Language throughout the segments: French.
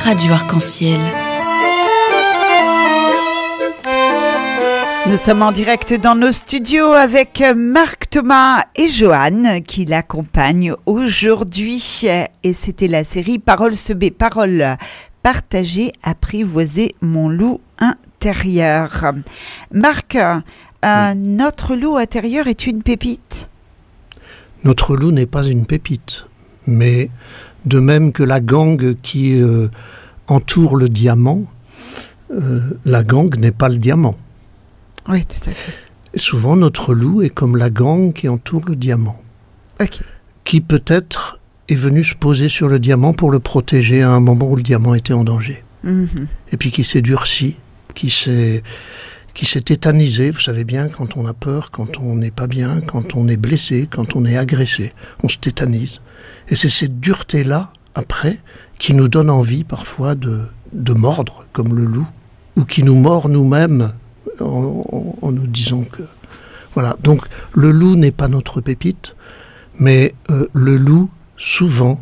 Radio Arc-en-Ciel. Nous sommes en direct dans nos studios avec Marc Thomas et Joanne qui l'accompagnent aujourd'hui. Et c'était la série Paroles Sebées, paroles partagées, apprivoiser mon loup intérieur. Marc, notre loup intérieur est une pépite? Notre loup n'est pas une pépite, mais de même que la gangue qui entoure le diamant, la gangue n'est pas le diamant. Oui, tout à fait. Et souvent, notre loup est comme la gangue qui entoure le diamant. Ok. Qui peut-être est venu se poser sur le diamant pour le protéger à un moment où le diamant était en danger. Mm-hmm. Et puis qui s'est durci, qui s'est tétanisé. Vous savez bien, quand on a peur, quand on n'est pas bien, quand on est blessé, quand on est agressé, on se tétanise. Et c'est cette dureté-là, après, qui nous donne envie parfois de mordre, comme le loup, ou qui nous mord nous-mêmes, en nous disant que... Voilà, donc le loup n'est pas notre pépite, mais le loup, souvent,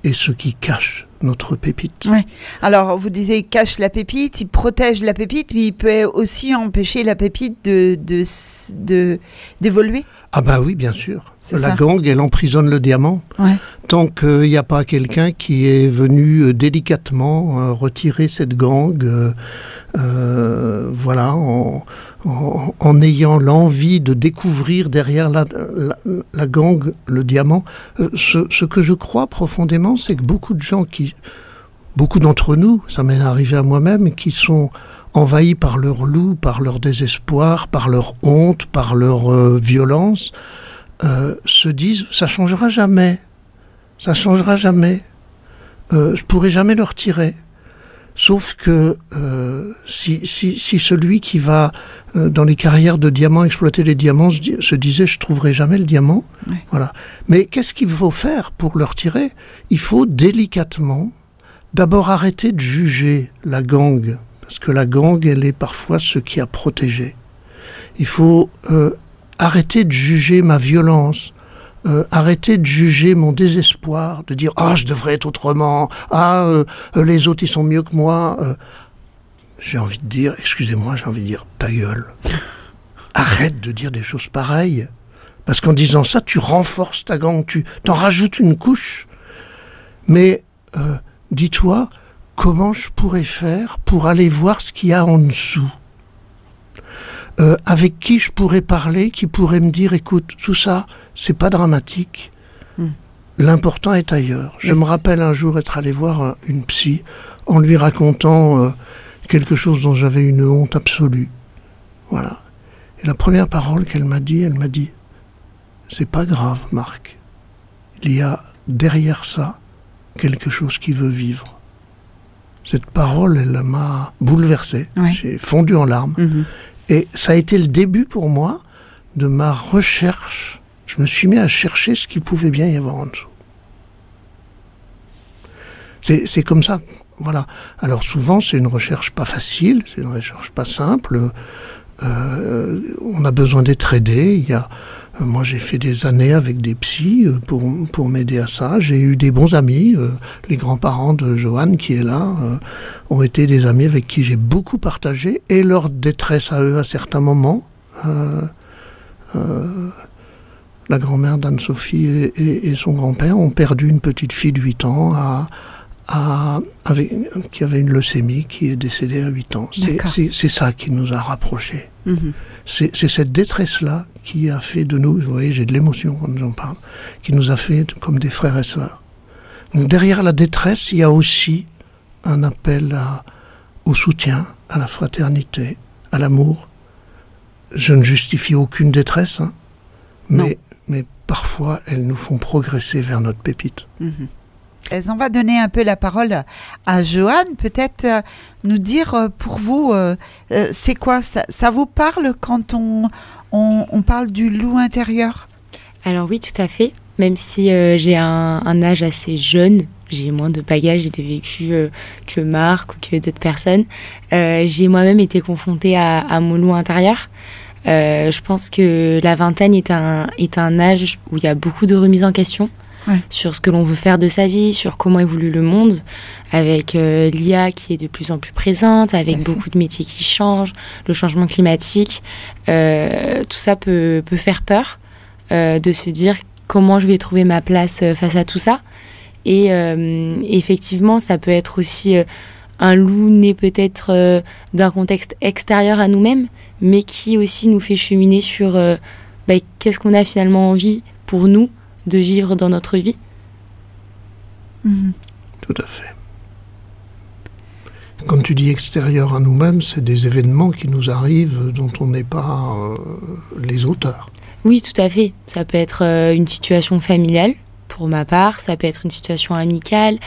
est ce qui cache notre pépite. Ouais. Alors, vous disiez, il cache la pépite, il protège la pépite, mais il peut aussi empêcher la pépite d'évoluer. Ah bah oui, bien sûr. La gangue, elle emprisonne le diamant. Ouais. Tant qu'il n'y a pas quelqu'un qui est venu délicatement retirer cette gangue, voilà, en ayant l'envie de découvrir derrière la gangue le diamant. Ce que je crois profondément, c'est que beaucoup d'entre nous, ça m'est arrivé à moi-même, qui sont envahis par leur loup, par leur désespoir, par leur honte, par leur violence, se disent « ça changera jamais, ça changera jamais, je pourrai jamais le retirer ». Sauf que si celui qui va dans les carrières de diamants exploiter les diamants se disait « je trouverai jamais le diamant ouais. », voilà. Mais qu'est-ce qu'il faut faire pour le retirer? Il faut délicatement d'abord arrêter de juger la gangue, parce que la gangue, elle est parfois ce qui a protégé. Il faut arrêter de juger ma violence, arrêter de juger mon désespoir, de dire « ah, je devrais être autrement, les autres, ils sont mieux que moi ». J'ai envie de dire, excusez-moi, j'ai envie de dire « ta gueule ». Arrête de dire des choses pareilles. Parce qu'en disant ça, tu renforces ta gangue, tu t'en rajoutes une couche. Mais dis-toi, comment je pourrais faire pour aller voir ce qu'il y a en dessous? Avec qui je pourrais parler, qui pourrait me dire, écoute, tout ça, c'est pas dramatique. L'important est ailleurs. Je me rappelle un jour être allé voir une psy en lui racontant quelque chose dont j'avais une honte absolue. Voilà. Et la première parole qu'elle m'a dit, c'est pas grave, Marc. Il y a derrière ça quelque chose qui veut vivre. Cette parole, elle m'a bouleversé. Ouais. J'ai fondu en larmes. Mm-hmm. Et ça a été le début pour moi de ma recherche. Je me suis mis à chercher ce qu'il pouvait bien y avoir en dessous. C'est comme ça, voilà. Alors souvent, c'est une recherche pas facile, c'est une recherche pas simple. On a besoin d'être aidé. Moi, j'ai fait des années avec des psys pour m'aider à ça. J'ai eu des bons amis. Les grands-parents de Joanne, qui est là, ont été des amis avec qui j'ai beaucoup partagé. Et leur détresse à eux à certains moments. La grand-mère d'Anne-Sophie et son grand-père ont perdu une petite fille de 8 ans qui avait une leucémie, qui est décédée à 8 ans. C'est ça qui nous a rapprochés. Mm-hmm. C'est cette détresse-là qui a fait de nous, vous voyez, j'ai de l'émotion quand j'en parle, qui nous a fait comme des frères et sœurs. Donc derrière la détresse, il y a aussi un appel au soutien, à la fraternité, à l'amour. Je ne justifie aucune détresse, hein, mais parfois elles nous font progresser vers notre pépite. Mm-hmm. On va donner un peu la parole à Joanne, peut-être nous dire pour vous, c'est quoi ça vous parle quand on parle du loup intérieur? Alors oui, tout à fait, même si j'ai un âge assez jeune, j'ai moins de bagages et de vécu que Marc ou que d'autres personnes, j'ai moi-même été confrontée à mon loup intérieur. Je pense que la vingtaine est un âge où il y a beaucoup de remise en question, sur ce que l'on veut faire de sa vie, sur comment évolue le monde, avec l'IA qui est de plus en plus présente, avec beaucoup de métiers qui changent, le changement climatique. Tout ça peut faire peur de se dire comment je vais trouver ma place face à tout ça. Et effectivement, ça peut être aussi un loup né peut-être d'un contexte extérieur à nous-mêmes, mais qui aussi nous fait cheminer sur qu'est-ce qu'on a finalement envie pour nous de vivre dans notre vie. Tout à fait. Quand tu dis extérieur à nous-mêmes, c'est des événements qui nous arrivent dont on n'est pas les auteurs. Oui, tout à fait. Ça peut être une situation familiale, pour ma part, ça peut être une situation amicale,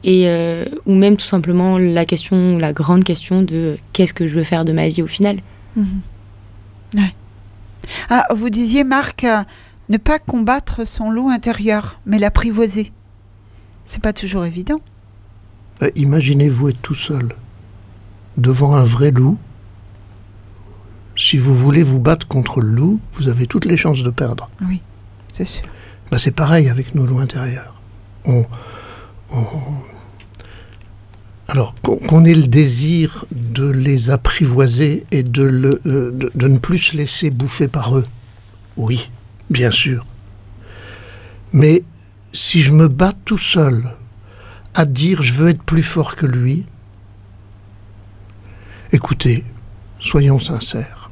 ou même tout simplement la grande question de qu'est-ce que je veux faire de ma vie au final. Ouais. Ah, vous disiez, Marc, ne pas combattre son loup intérieur, mais l'apprivoiser. C'est pas toujours évident. Imaginez-vous être tout seul, devant un vrai loup. Si vous voulez vous battre contre le loup, vous avez toutes les chances de perdre. Oui, c'est sûr. C'est pareil avec nos loups intérieurs. Alors, qu'on ait le désir de les apprivoiser et de ne plus se laisser bouffer par eux, oui, bien sûr. Mais si je me bats tout seul à dire je veux être plus fort que lui, écoutez, soyons sincères.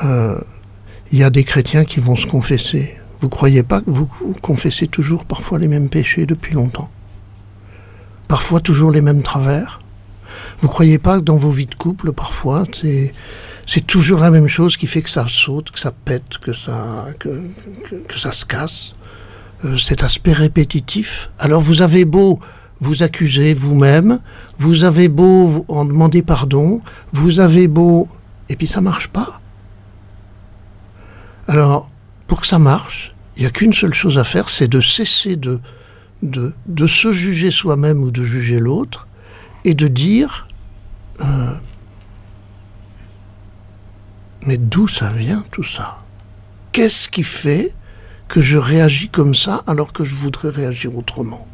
Il y a des chrétiens qui vont se confesser. Vous ne croyez pas que vous confessez toujours parfois les mêmes péchés depuis longtemps? Parfois toujours les mêmes travers? Vous ne croyez pas que dans vos vies de couple, parfois, c'est toujours la même chose qui fait que ça saute, que ça pète, que ça se casse? Cet aspect répétitif. Alors vous avez beau vous accuser vous-même, vous avez beau en demander pardon, vous avez beau... Et puis ça ne marche pas. Alors, pour que ça marche, il n'y a qu'une seule chose à faire, c'est de cesser de se juger soi-même ou de juger l'autre, et de dire mais d'où ça vient tout ça? Qu'est-ce qui fait que je réagis comme ça alors que je voudrais réagir autrement?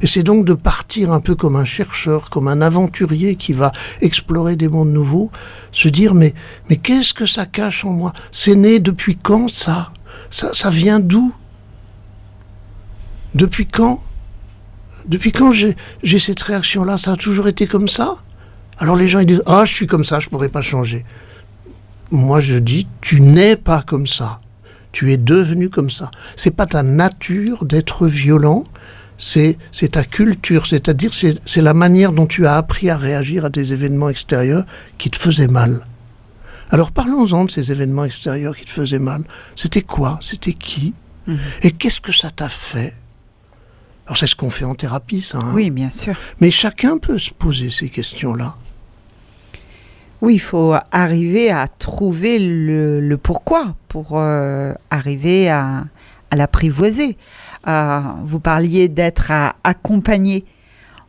Et c'est donc de partir un peu comme un chercheur, comme un aventurier qui va explorer des mondes nouveaux, se dire mais qu'est-ce que ça cache en moi? C'est né depuis quand ça? Ça vient d'où? Depuis quand? Depuis quand j'ai cette réaction-là? Ça a toujours été comme ça? Alors les gens ils disent « Ah, je suis comme ça, je ne pourrais pas changer. » Moi je dis « Tu n'es pas comme ça. Tu es devenu comme ça. C'est pas ta nature d'être violent, c'est ta culture, c'est-à-dire c'est la manière dont tu as appris à réagir à des événements extérieurs qui te faisaient mal. » Alors parlons-en de ces événements extérieurs qui te faisaient mal. C'était quoi? C'était qui? Et qu'est-ce que ça t'a fait? Alors c'est ce qu'on fait en thérapie, ça. Hein. Oui, bien sûr. Mais chacun peut se poser ces questions-là. Oui, il faut arriver à trouver le pourquoi pour arriver à l'apprivoiser. Vous parliez d'être accompagné.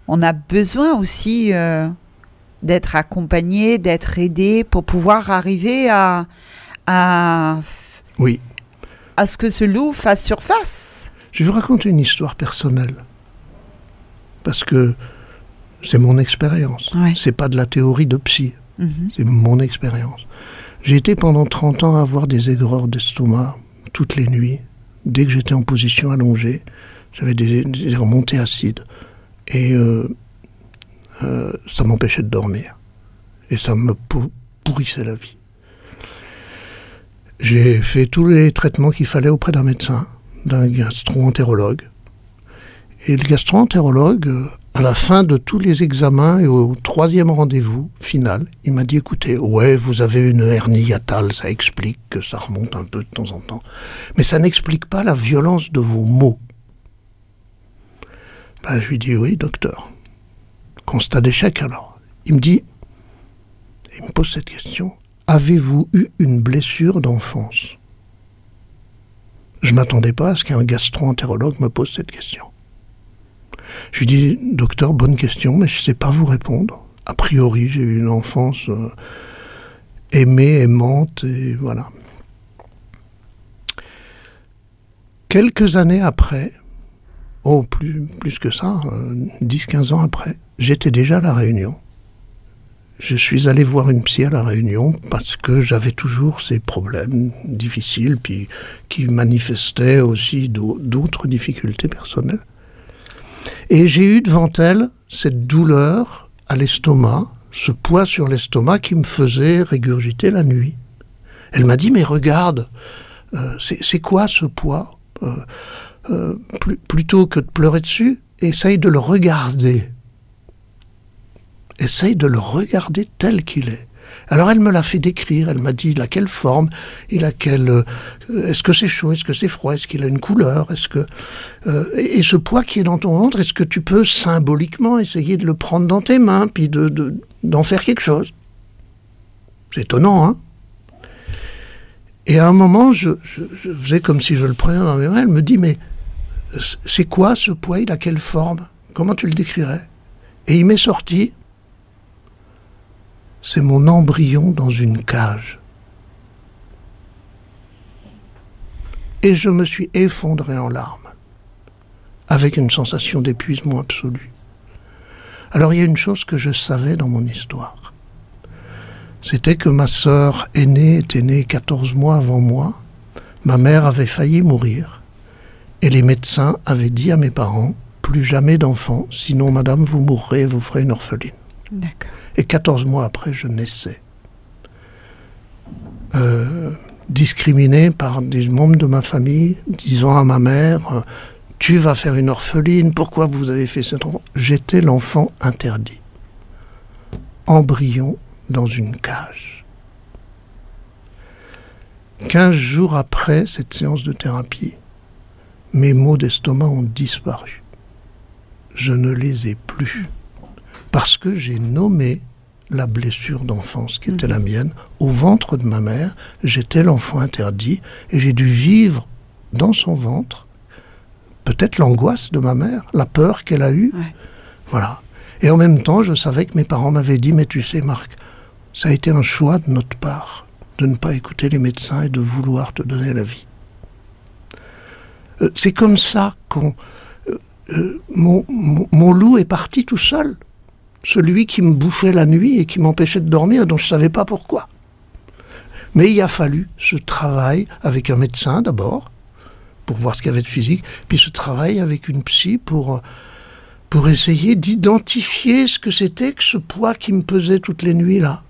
On a besoin aussi d'être accompagné, d'être aidé pour pouvoir arriver à ce que ce loup fasse surface. Je vais vous raconter une histoire personnelle. Parce que c'est mon expérience. Ouais. C'est pas de la théorie de psy. C'est mon expérience. J'ai été pendant 30 ans à avoir des aigreurs d'estomac toutes les nuits. Dès que j'étais en position allongée, j'avais des remontées acides. Et ça m'empêchait de dormir. Et ça me pourrissait la vie. J'ai fait tous les traitements qu'il fallait auprès d'un médecin, d'un gastro-entérologue. Et le gastro-entérologue, à la fin de tous les examens et au 3e rendez-vous final, il m'a dit « Écoutez, ouais, vous avez une hernie hiatale, ça explique que ça remonte un peu de temps en temps. Mais ça n'explique pas la violence de vos maux. » Je lui dis « Oui, docteur. » Constat d'échec alors. Il me pose cette question. « Avez-vous eu une blessure d'enfance ?» Je ne m'attendais pas à ce qu'un gastro-entérologue me pose cette question. Je lui dis, docteur, bonne question, mais je ne sais pas vous répondre. A priori, j'ai eu une enfance aimée, aimante, et voilà. Quelques années après, plus que ça, 10-15 ans après, j'étais déjà à La Réunion. Je suis allé voir une psy à La Réunion parce que j'avais toujours ces problèmes difficiles, puis qui manifestaient aussi d'autres difficultés personnelles. Et j'ai eu devant elle cette douleur à l'estomac, ce poids sur l'estomac qui me faisait régurgiter la nuit. Elle m'a dit, mais regarde, c'est quoi ce poids ? Plutôt que de pleurer dessus, essaye de le regarder. Essaye de le regarder tel qu'il est. Alors elle me l'a fait décrire, elle m'a dit il a quelle forme, est-ce que c'est chaud, est-ce que c'est froid, est-ce qu'il a une couleur, et ce poids qui est dans ton ventre, est-ce que tu peux symboliquement essayer de le prendre dans tes mains, puis d'en faire quelque chose. C'est étonnant, hein. Et à un moment, je faisais comme si je le prenais dans mes mains, elle me dit mais c'est quoi ce poids, il a quelle forme, comment tu le décrirais? Et il m'est sorti, c'est mon embryon dans une cage. Et je me suis effondré en larmes, avec une sensation d'épuisement absolu. Alors il y a une chose que je savais dans mon histoire. C'était que ma sœur aînée était née 14 mois avant moi. Ma mère avait failli mourir. Et les médecins avaient dit à mes parents, plus jamais d'enfants, sinon madame vous mourrez et vous ferez une orpheline. D'accord. Et 14 mois après, je naissais. Discriminé par des membres de ma famille, disant à ma mère, tu vas faire une orpheline, pourquoi vous avez fait cet enfant? J'étais l'enfant interdit. Embryon dans une cage. 15 jours après cette séance de thérapie, mes maux d'estomac ont disparu. Je ne les ai plus. Parce que j'ai nommé la blessure d'enfance qui était la mienne. Au ventre de ma mère, j'étais l'enfant interdit et j'ai dû vivre dans son ventre peut-être l'angoisse de ma mère, la peur qu'elle a eue. Ouais. Voilà. Et en même temps, je savais que mes parents m'avaient dit, mais tu sais Marc, ça a été un choix de notre part de ne pas écouter les médecins et de vouloir te donner la vie. C'est comme ça mon loup est parti tout seul. Celui qui me bouffait la nuit et qui m'empêchait de dormir, dont je ne savais pas pourquoi. Mais il a fallu ce travail avec un médecin d'abord, pour voir ce qu'il y avait de physique, puis ce travail avec une psy pour essayer d'identifier ce que c'était que ce poids qui me pesait toutes les nuits là.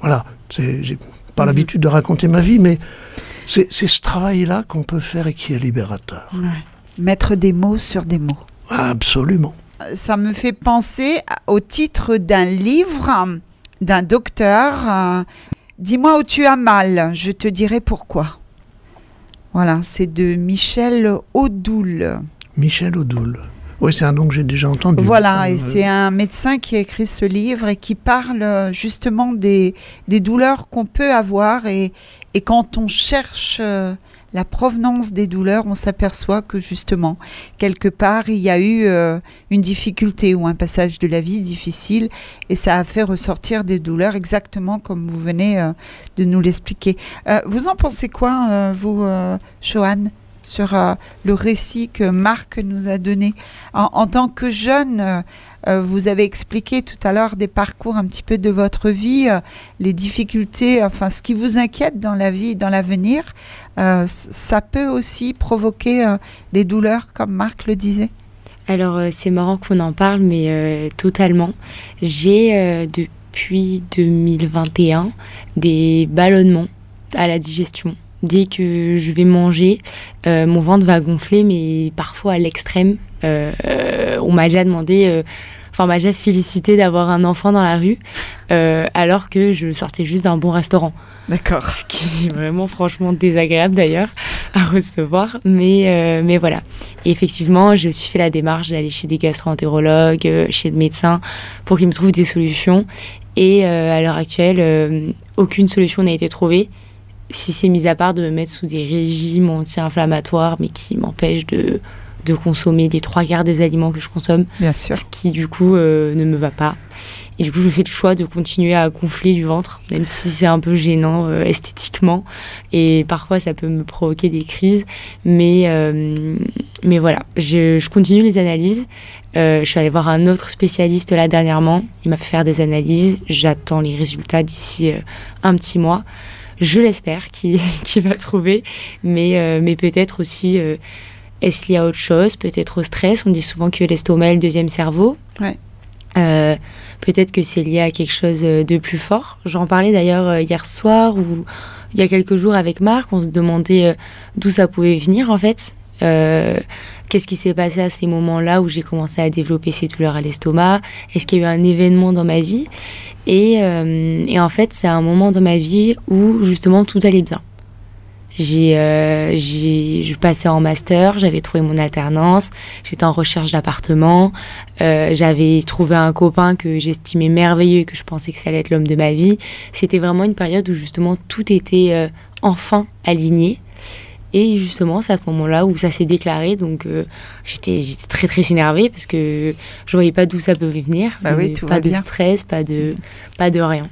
Voilà, j'ai pas l'habitude de raconter ma vie, mais c'est ce travail-là qu'on peut faire et qui est libérateur. Ouais. Mettre des mots sur des mots. Absolument. Ça me fait penser au titre d'un livre d'un docteur. Dis-moi où tu as mal, je te dirai pourquoi. Voilà, c'est de Michel Odoul. Michel Odoul. Oui, c'est un nom que j'ai déjà entendu. Voilà, et c'est un médecin qui a écrit ce livre et qui parle justement des douleurs qu'on peut avoir. Et quand on cherche la provenance des douleurs, on s'aperçoit que justement, quelque part, il y a eu une difficulté ou un passage de la vie difficile et ça a fait ressortir des douleurs exactement comme vous venez de nous l'expliquer. Vous en pensez quoi, vous, Joanne, sur le récit que Marc nous a donné? En tant que jeune, vous avez expliqué tout à l'heure des parcours un petit peu de votre vie, les difficultés, enfin ce qui vous inquiète dans la vie, dans l'avenir, ça peut aussi provoquer des douleurs comme Marc le disait. Alors c'est marrant qu'on en parle, mais totalement. J'ai depuis 2021 des ballonnements à la digestion. Dès que je vais manger, mon ventre va gonfler, mais parfois à l'extrême. On m'a déjà demandé, on m'a déjà félicité d'avoir un enfant dans la rue, alors que je sortais juste d'un bon restaurant. D'accord. Ce qui est vraiment franchement désagréable d'ailleurs à recevoir, mais voilà. Et effectivement, j'ai aussi fait la démarche d'aller chez des gastro-entérologues, chez le médecin, pour qu'ils me trouvent des solutions. Et à l'heure actuelle, aucune solution n'a été trouvée. Si c'est mis à part de me mettre sous des régimes anti-inflammatoires, mais qui m'empêchent de consommer des 3/4 des aliments que je consomme. Bien sûr. Ce qui, du coup, ne me va pas. Et du coup, je fais le choix de continuer à gonfler du ventre, même si c'est un peu gênant esthétiquement. Et parfois, ça peut me provoquer des crises. Mais voilà, je continue les analyses. Je suis allée voir un autre spécialiste là dernièrement. Il m'a fait faire des analyses. J'attends les résultats d'ici un petit mois. Je l'espère qu'il va trouver. Mais peut-être aussi, est-ce lié à autre chose? Peut-être au stress. On dit souvent que l'estomac est le deuxième cerveau. Ouais. Peut-être que c'est lié à quelque chose de plus fort. J'en parlais d'ailleurs hier soir ou il y a quelques jours avec Marc. On se demandait d'où ça pouvait venir en fait. Qu'est-ce qui s'est passé à ces moments-là où j'ai commencé à développer ces douleurs à l'estomac? Est-ce qu'il y a eu un événement dans ma vie? Et en fait, c'est un moment dans ma vie où justement tout allait bien. Je passais en master, j'avais trouvé mon alternance, j'étais en recherche d'appartement, j'avais trouvé un copain que j'estimais merveilleux et que je pensais que ça allait être l'homme de ma vie. C'était vraiment une période où justement tout était enfin aligné. Et justement, c'est à ce moment-là où ça s'est déclaré. Donc, j'étais très, très énervée parce que je voyais pas d'où ça pouvait venir. Bah oui, tout pas va de bien. stress, pas de rien.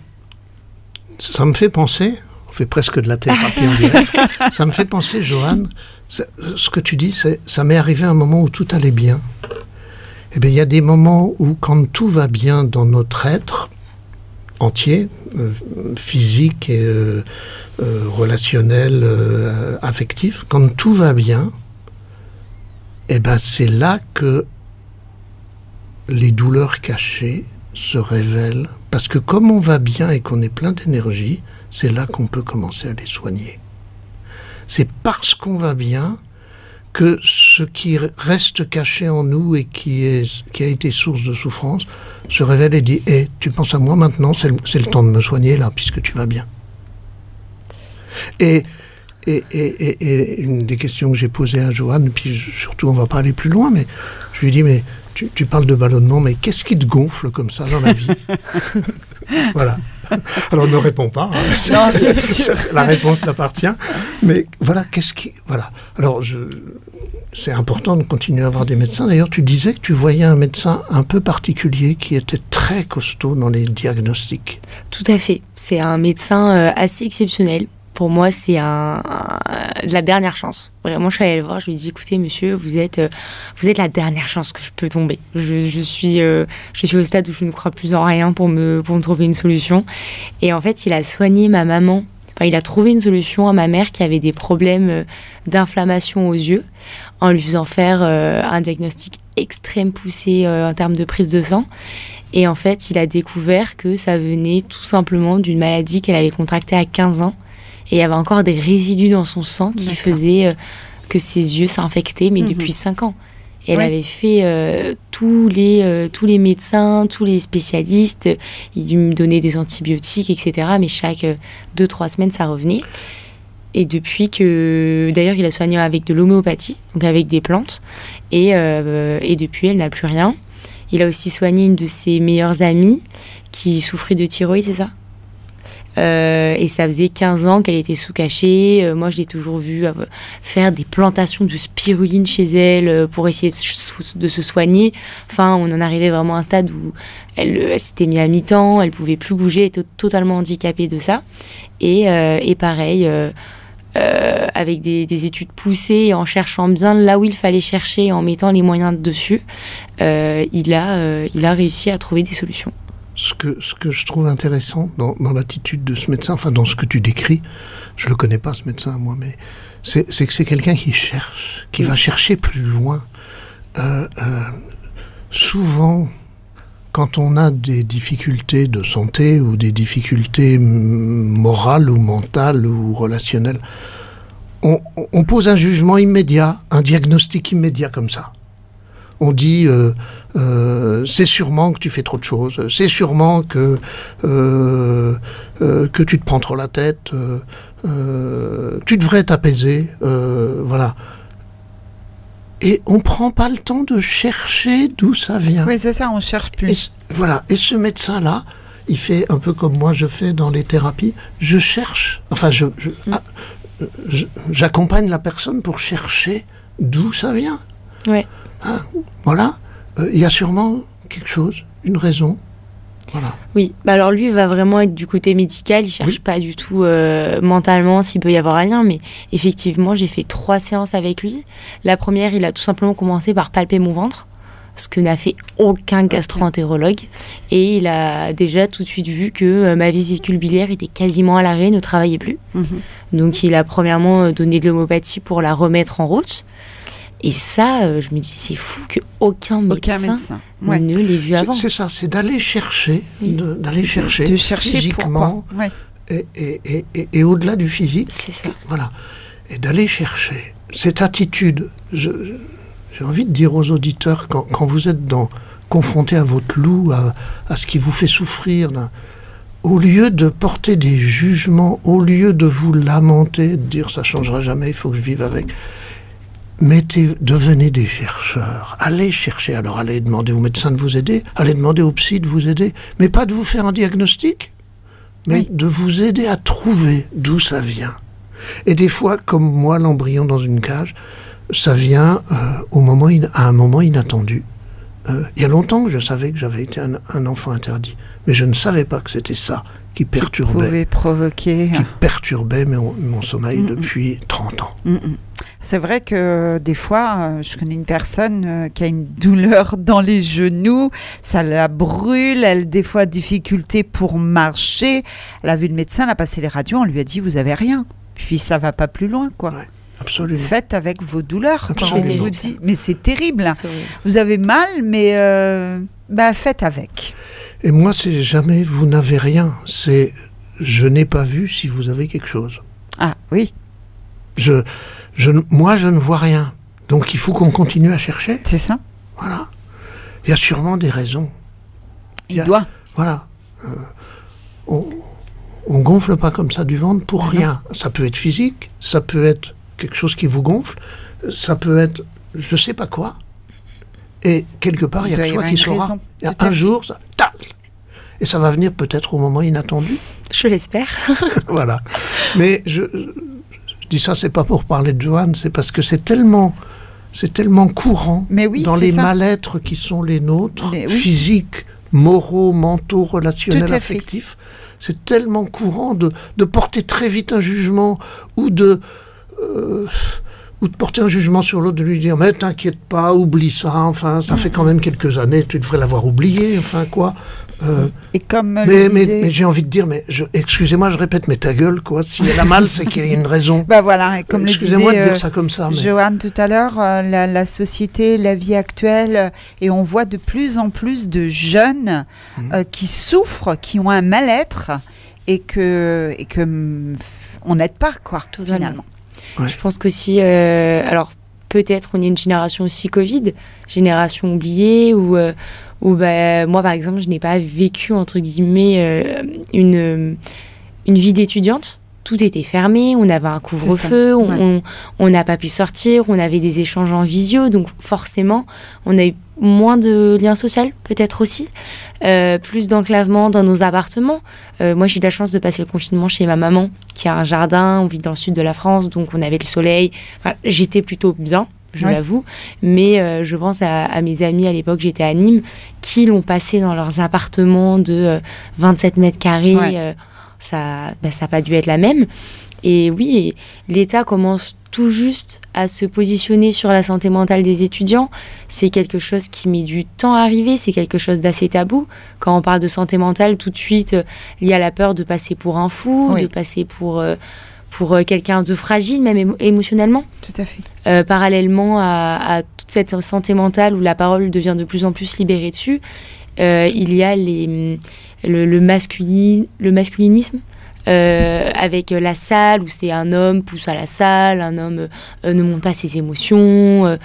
Ça me fait penser, on fait presque de la thérapie en direct, ça me fait penser, Joanne, ce que tu dis, ça m'est arrivé à un moment où tout allait bien. Eh bien, il y a des moments où, quand tout va bien dans notre être entier, physique et relationnel, affectif, quand tout va bien, eh ben, c'est là que les douleurs cachées se révèlent. Parce que comme on va bien et qu'on est plein d'énergie, c'est là qu'on peut commencer à les soigner. C'est parce qu'on va bien que ce qui reste caché en nous et qui a été source de souffrance se révèle et dit « tu penses à moi maintenant, c'est le temps de me soigner là, puisque tu vas bien. » Et une des questions que j'ai posées à Joanne, puis surtout on va pas aller plus loin, mais je lui ai dit « mais tu parles de ballonnement, mais qu'est-ce qui te gonfle comme ça dans la vie ?» Voilà. Alors ne réponds pas. Hein. Non, bien sûr. La réponse t'appartient. Mais voilà, voilà. Alors c'est important de continuer à avoir des médecins. D'ailleurs, tu disais que tu voyais un médecin un peu particulier qui était très costaud dans les diagnostics. Tout à fait. C'est un médecin assez exceptionnel. Pour moi, c'est la dernière chance. Vraiment, je suis allée le voir, je lui ai dit, écoutez, monsieur, vous êtes la dernière chance que je peux tomber. Je suis au stade où je ne crois plus en rien pour me trouver une solution. Et en fait, il a soigné ma maman. Enfin, il a trouvé une solution à ma mère qui avait des problèmes d'inflammation aux yeux, en lui faisant faire un diagnostic extrême poussé en termes de prise de sang. Et en fait, il a découvert que ça venait tout simplement d'une maladie qu'elle avait contractée à 15 ans. Et il y avait encore des résidus dans son sang qui faisaient que ses yeux s'infectaient, mais depuis 5 ans. Et elle avait fait tous les médecins, tous les spécialistes. Ils me donnaient des antibiotiques, etc. Mais chaque 2-3 semaines, ça revenait. Et depuis que... D'ailleurs, il a soigné avec de l'homéopathie, donc avec des plantes. Et depuis, elle n'a plus rien. Il a aussi soigné une de ses meilleures amies qui souffrait de thyroïde, c'est ça ? Et ça faisait 15 ans qu'elle était sous cachet. Moi, je l'ai toujours vue faire des plantations de spiruline chez elle pour essayer de se soigner. Enfin, on en arrivait vraiment à un stade où elle s'était mise à mi-temps, elle pouvait plus bouger, elle était totalement handicapée de ça. Et pareil, avec des études poussées, en cherchant bien là où il fallait chercher, en mettant les moyens dessus, il a réussi à trouver des solutions. Ce que je trouve intéressant dans l'attitude de ce médecin, enfin dans ce que tu décris, je ne le connais pas ce médecin moi, mais c'est que c'est quelqu'un qui cherche, qui va chercher plus loin. Souvent, quand on a des difficultés de santé ou des difficultés morales ou mentales ou relationnelles, on pose un jugement immédiat, un diagnostic immédiat comme ça. On dit c'est sûrement que tu fais trop de choses, c'est sûrement que tu te prends trop la tête, tu devrais t'apaiser, voilà. Et on prend pas le temps de chercher d'où ça vient. Oui, c'est ça, on cherche plus. Voilà. Et ce médecin-là, il fait un peu comme moi je fais dans les thérapies. Je cherche, enfin j'accompagne la personne pour chercher d'où ça vient. Ouais. Voilà, il y a sûrement quelque chose, une raison. Voilà. Oui, alors lui va vraiment être du côté médical, il cherche pas du tout mentalement s'il peut y avoir un lien, mais effectivement j'ai fait 3 séances avec lui. La première, il a tout simplement commencé par palper mon ventre, ce que n'a fait aucun gastro-entérologue, et il a déjà tout de suite vu que ma vésicule biliaire était quasiment à l'arrêt, ne travaillait plus. Donc il a premièrement donné de l'homéopathie pour la remettre en route. Et ça, je me dis, c'est fou qu'aucun médecin ne l'ait vu avant. C'est ça, c'est d'aller chercher, d'aller chercher, de chercher physiquement, et au-delà du physique, c'est ça. Voilà, et d'aller chercher cette attitude. J'ai envie de dire aux auditeurs, quand vous êtes confrontés à votre loup, à ce qui vous fait souffrir, au lieu de porter des jugements, au lieu de vous lamenter, de dire ça changera jamais, il faut que je vive avec. Devenez des chercheurs, allez chercher, alors allez demander au médecin de vous aider, allez demander au psy de vous aider, mais pas de vous faire un diagnostic, mais de vous aider à trouver d'où ça vient. Et des fois, comme moi, l'embryon dans une cage, ça vient à un moment inattendu. Il y a longtemps que je savais que j'avais été un enfant interdit, mais je ne savais pas que c'était ça qui perturbait, qui perturbait mon sommeil depuis 30 ans. C'est vrai que des fois, je connais une personne qui a une douleur dans les genoux, ça la brûle, elle des fois difficulté pour marcher. Elle a vu le médecin, elle a passé les radios, on lui a dit vous avez rien. Puis ça va pas plus loin, quoi. Ouais, absolument. Faites avec vos douleurs. Absolument. On vous dit, mais c'est terrible. Vous avez mal, mais faites avec. Et moi, c'est jamais vous n'avez rien. C'est je n'ai pas vu si vous avez quelque chose. Ah oui. Moi, je ne vois rien. Donc, il faut qu'on continue à chercher. C'est ça. Voilà. Il y a sûrement des raisons. Il doit. Voilà. On gonfle pas comme ça du ventre pour rien. Ça peut être physique, ça peut être quelque chose qui vous gonfle, ça peut être je sais pas quoi. Et quelque part, il y a que toi qui saura. Il y a un jour, ça, tac, et ça va venir peut-être au moment inattendu. Je l'espère. Voilà. Mais je dis ça, c'est pas pour parler de Joanne, c'est parce que c'est tellement courant dans les mal-être qui sont les nôtres, physiques, moraux, mentaux, relationnels, affectifs. C'est tellement courant de porter très vite un jugement ou de porter un jugement sur l'autre, de lui dire mais t'inquiète pas, oublie ça, enfin ça fait quand même quelques années, tu devrais l'avoir oublié, enfin quoi. Et comme mais j'ai envie de dire, excusez-moi, je répète, mais ta gueule, quoi. Si elle a mal, c'est qu'il y a une raison. Voilà, et comme excusez-moi de dire ça comme ça. Joanne tout à l'heure, la société, la vie actuelle, et on voit de plus en plus de jeunes qui souffrent, qui ont un mal-être, et que on n'aide pas, quoi, finalement. Ouais. Je pense qu'aussi, alors peut-être on est une génération aussi Covid, génération oubliée, où moi par exemple je n'ai pas vécu entre guillemets une vie d'étudiante. Tout était fermé, on avait un couvre-feu, on n'a pas pu sortir, on avait des échanges en visio, donc forcément on a eu moins de liens sociaux peut-être aussi, plus d'enclavement dans nos appartements. Moi j'ai eu la chance de passer le confinement chez ma maman qui a un jardin, on vit dans le sud de la France, donc on avait le soleil, enfin, j'étais plutôt bien, je l'avoue, mais je pense à mes amis à l'époque, j'étais à Nîmes, qui l'ont passé dans leurs appartements de 27 mètres carrés, ça n'a pas dû être la même. Et oui, l'État commence tout juste à se positionner sur la santé mentale des étudiants. C'est quelque chose qui met du temps à arriver, c'est quelque chose d'assez tabou. Quand on parle de santé mentale, tout de suite, il y a la peur de passer pour un fou, de passer pour quelqu'un de fragile, même émotionnellement. Tout à fait. Parallèlement à toute cette santé mentale où la parole devient de plus en plus libérée dessus, il y a le masculinisme. Avec la salle, où c'est un homme pousse à la salle, un homme ne montre pas ses émotions.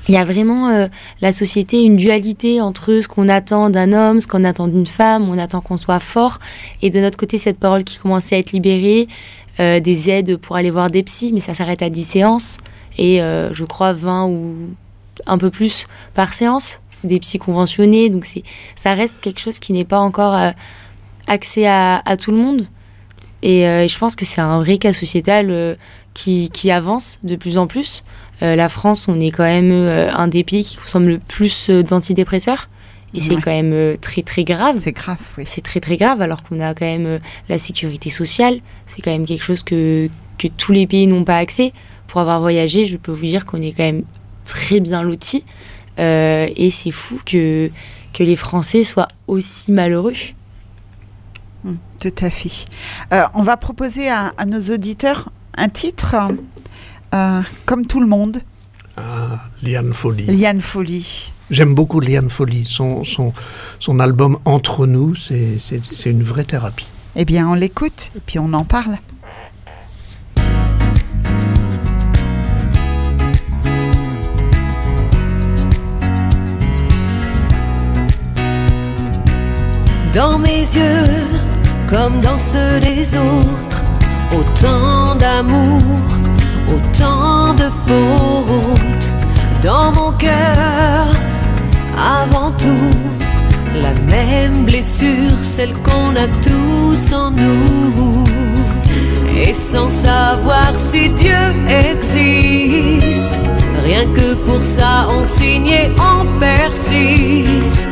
Il y a vraiment la société, une dualité entre ce qu'on attend d'un homme, ce qu'on attend d'une femme, on attend qu'on soit fort, et de notre côté cette parole qui commence à être libérée, des aides pour aller voir des psys, mais ça s'arrête à 10 séances, et je crois 20 ou un peu plus par séance, des psys conventionnés, donc ça reste quelque chose qui n'est pas encore accès à tout le monde. Et je pense que c'est un vrai cas sociétal qui avance de plus en plus. La France, on est quand même un des pays qui consomme le plus d'antidépresseurs. Et c'est quand même très très grave. C'est grave, oui. C'est très très grave, alors qu'on a quand même la sécurité sociale. C'est quand même quelque chose que tous les pays n'ont pas accès. Pour avoir voyagé, je peux vous dire qu'on est quand même très bien lotis. Et c'est fou que les Français soient aussi malheureux. Tout à fait. On va proposer à nos auditeurs un titre, comme tout le monde. Liane Folly. Liane Folly. J'aime beaucoup Liane Folly. Son album Entre nous, c'est une vraie thérapie. Eh bien, on l'écoute et puis on en parle. Dans mes yeux, comme dans ceux des autres, autant d'amour, autant de fautes. Dans mon cœur, avant tout, la même blessure, celle qu'on a tous en nous. Et sans savoir si Dieu existe, rien que pour ça on signe et on persiste.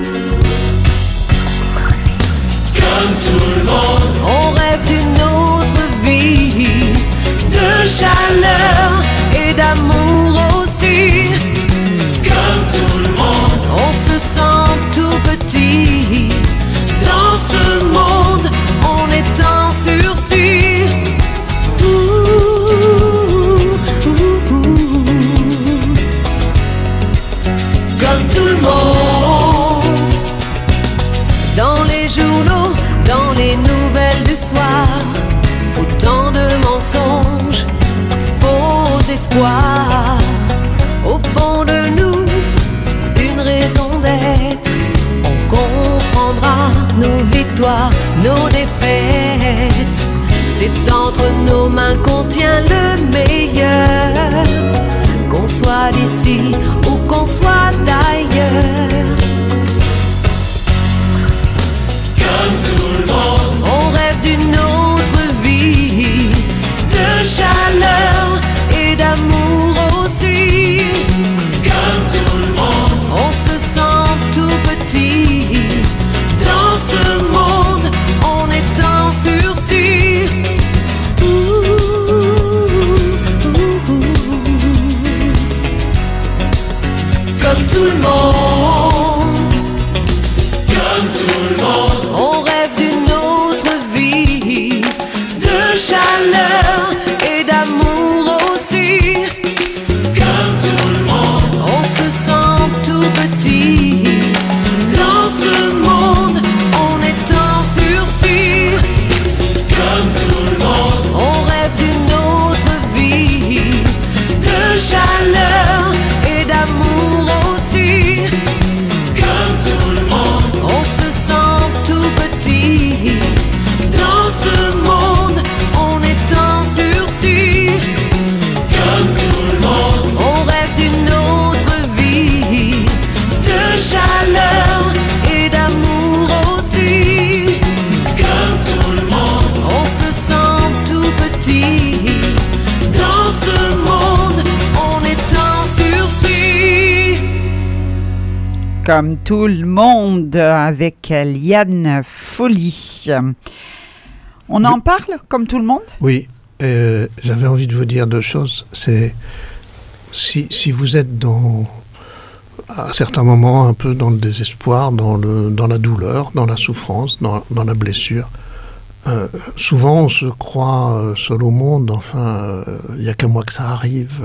Comme tout le monde, on rêve d'une autre vie, de chaleur et d'amour aussi. Comme tout le monde, on se sent tout petit. Dans ce monde, on est en sursis. Comme tout le monde, dans les journaux, dans les nouvelles du soir, autant de mensonges, faux espoirs. Au fond de nous, une raison d'être. On comprendra nos victoires, nos défaites. C'est entre nos mains qu'on tient le meilleur. Qu'on soit d'ici ou qu'on soit d'ailleurs. Comme tout le monde, on rêve d'une autre vie, de chaleur et d'amour aussi. Comme tout le monde, on se sent tout petit. Dans ce monde, on est en sursis. Comme tout le monde, comme tout le monde, on rêve d'une autre vie, de chaleur et d'amour aussi. Comme tout le monde, on se sent tout petit. Dans ce monde, on est en sursis. Comme tout le monde, on rêve d'une autre vie, de chaleur et d'amour aussi. Comme tout le monde, on se sent tout petit. Dans ce monde, on est en sursis. Comme tout le monde, on rêve d'une autre vie, de chaleur et d'amour aussi. Comme tout le monde, on se sent tout petit. Dans ce monde, on est en sursis. Comme tout le monde, avec Liane Folly. On en parle, comme tout le monde? Oui, j'avais envie de vous dire deux choses. C'est si vous êtes à certains moments un peu dans le désespoir, dans la douleur, dans la souffrance, dans la blessure, souvent on se croit seul au monde. Enfin, il n'y a qu'à moi que ça arrive.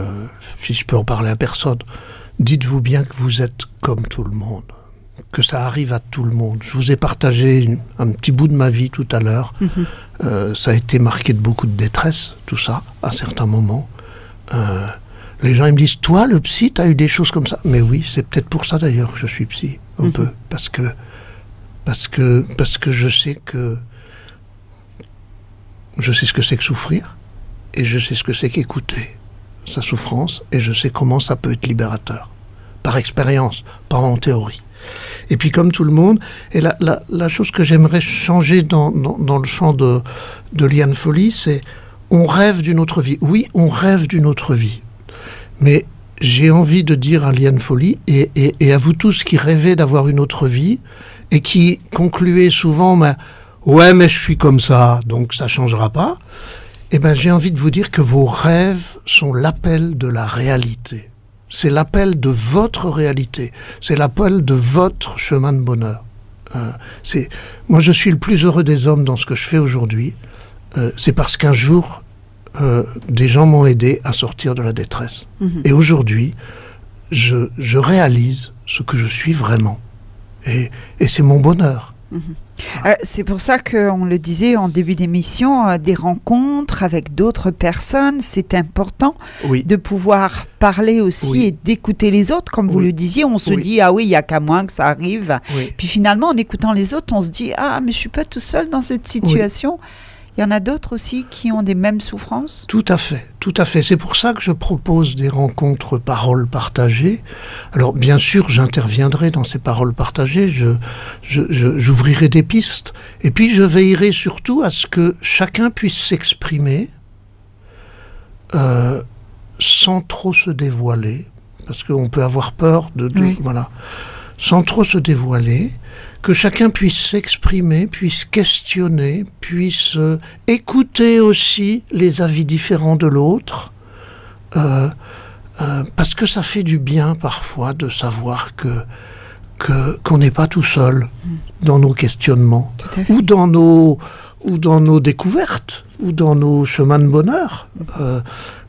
Si je peux en parler à personne. Dites-vous bien que vous êtes comme tout le monde, que ça arrive à tout le monde. Je vous ai partagé un petit bout de ma vie tout à l'heure. Ça a été marqué de beaucoup de détresse, tout ça, à certains moments. Les gens ils me disent, toi, le psy, t'as eu des choses comme ça. Mais oui, c'est peut-être pour ça d'ailleurs que je suis psy, un peu. Parce que je sais ce que c'est que souffrir, et je sais ce que c'est qu'écouter sa souffrance, et je sais comment ça peut être libérateur, par expérience, pas en théorie. Et puis comme tout le monde, et la chose que j'aimerais changer dans le champ de Liane Folly, c'est on rêve d'une autre vie. Oui, on rêve d'une autre vie, mais j'ai envie de dire à Liane Folly et à vous tous qui rêvez d'avoir une autre vie et qui concluez souvent ouais, mais je suis comme ça, donc ça changera pas. Eh ben, j'ai envie de vous dire que vos rêves sont l'appel de la réalité. C'est l'appel de votre réalité. C'est l'appel de votre chemin de bonheur. Moi, je suis le plus heureux des hommes dans ce que je fais aujourd'hui. C'est parce qu'un jour, des gens m'ont aidé à sortir de la détresse. Et aujourd'hui, je réalise ce que je suis vraiment. Et c'est mon bonheur. C'est pour ça qu'on le disait en début d'émission, des rencontres avec d'autres personnes, c'est important de pouvoir parler aussi et d'écouter les autres. Comme vous le disiez, on se dit, ah oui, il n'y a qu'à moi que ça arrive. Puis finalement, en écoutant les autres, on se dit, ah, mais je ne suis pas tout seul dans cette situation. Il y en a d'autres aussi qui ont des mêmes souffrances? Tout à fait, tout à fait. C'est pour ça que je propose des rencontres paroles partagées. Alors, bien sûr, j'interviendrai dans ces paroles partagées, j'ouvrirai des pistes, et puis je veillerai surtout à ce que chacun puisse s'exprimer sans trop se dévoiler, parce qu'on peut avoir peur voilà, sans trop se dévoiler, que chacun puisse s'exprimer, puisse questionner, puisse écouter aussi les avis différents de l'autre, parce que ça fait du bien parfois de savoir qu'on n'est pas tout seul dans nos questionnements, ou dans nos découvertes, ou dans nos chemins de bonheur.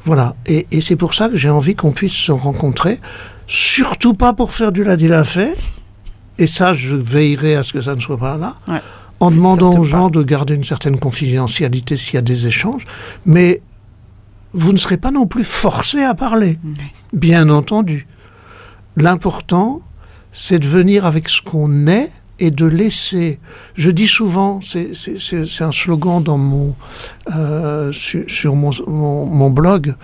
Voilà, et c'est pour ça que j'ai envie qu'on puisse se rencontrer, surtout pas pour faire du l'a-dit-l'a-fait. Et ça, je veillerai à ce que ça ne soit pas là, en demandant aux gens de garder une certaine confidentialité s'il y a des échanges. Mais vous ne serez pas non plus forcés à parler, bien entendu. L'important, c'est de venir avec ce qu'on est et de laisser. Je dis souvent, c'est un slogan dans sur mon blog,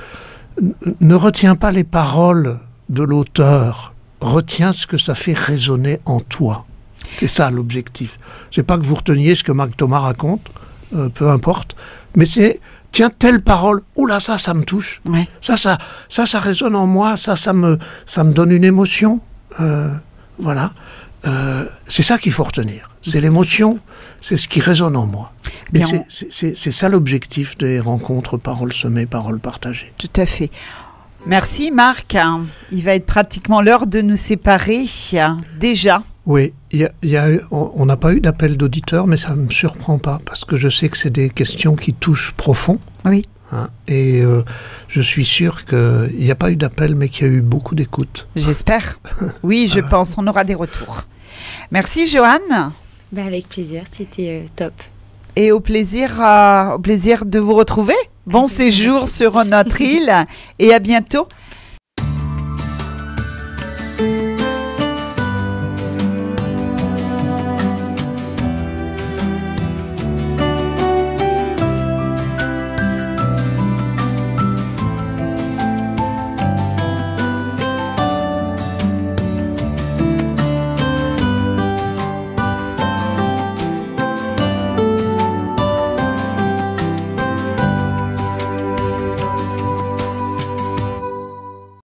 ne retiens pas les paroles de l'auteur, retiens ce que ça fait résonner en toi. C'est ça l'objectif. C'est pas que vous reteniez ce que Marc Thomas raconte, peu importe, mais c'est tiens, telle parole, oula, ça me touche. Ça résonne en moi, ça me donne une émotion. Voilà. C'est ça qu'il faut retenir. C'est l'émotion, c'est ce qui résonne en moi. Mais c'est ça l'objectif des rencontres paroles semées, paroles partagées. Tout à fait. Merci Marc. Il va être pratiquement l'heure de nous séparer déjà. Oui, on n'a pas eu d'appel d'auditeur, mais ça ne me surprend pas, parce que je sais que c'est des questions qui touchent profond. Oui. Et je suis sûr qu'il n'y a pas eu d'appel, mais qu'il y a eu beaucoup d'écoute. J'espère. Oui, je pense. On aura des retours. Merci Joanne. Avec plaisir, c'était top. Et au plaisir de vous retrouver. Bon séjour sur notre île et à bientôt.